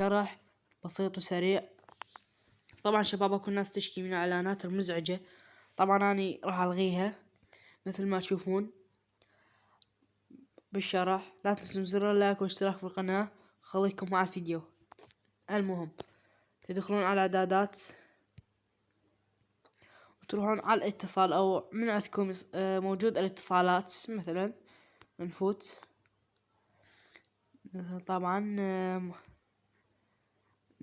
شرح بسيط وسريع. طبعا شباب اكو ناس تشكي من الاعلانات المزعجة، طبعا اني راح الغيها مثل ما تشوفون بالشرح. لا تنسون زر اللايك والاشتراك في القناة. خليكم مع الفيديو. المهم تدخلون على اعدادات وتروحون على الاتصال، او من عندكم موجود الاتصالات مثلا نفوت. طبعا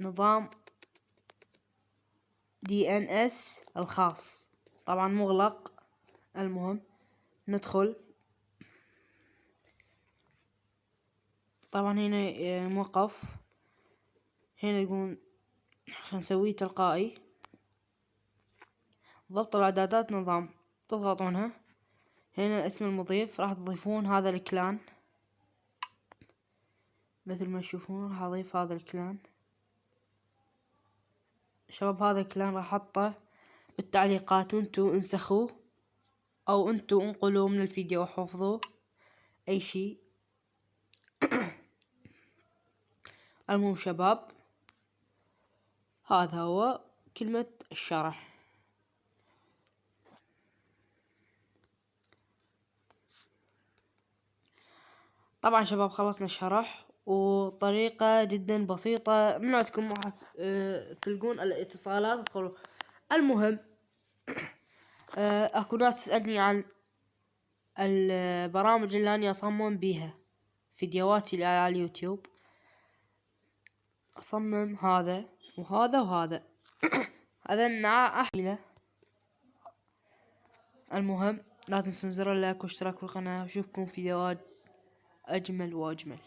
نظام DNS الخاص طبعا مغلق. المهم ندخل، طبعا هنا موقف، هنا يقول نسويه تلقائي. ضبط الاعدادات نظام، تضغطونها. هنا اسم المضيف راح تضيفون هذا الكلان مثل ما تشوفون. راح اضيف هذا الكلان شباب. هذا الكلان راح احطه بالتعليقات، وانتو انسخوه او انتو انقلوه من الفيديو وحفظوه اي شي. المهم شباب هذا هو كلمة الشرح. طبعا شباب خلصنا الشرح، وطريقة جدا بسيطة من عندكم راح تلقون الاتصالات تدخلوا. المهم اكو ناس تسألني عن البرامج اللي اني اصمم بيها فيديوهاتي على اليوتيوب. اصمم هذا وهذا وهذا هذا النوع احيله. المهم لا تنسون زر اللايك والاشتراك في القناة، واشوفكم فيديوهات اجمل واجمل.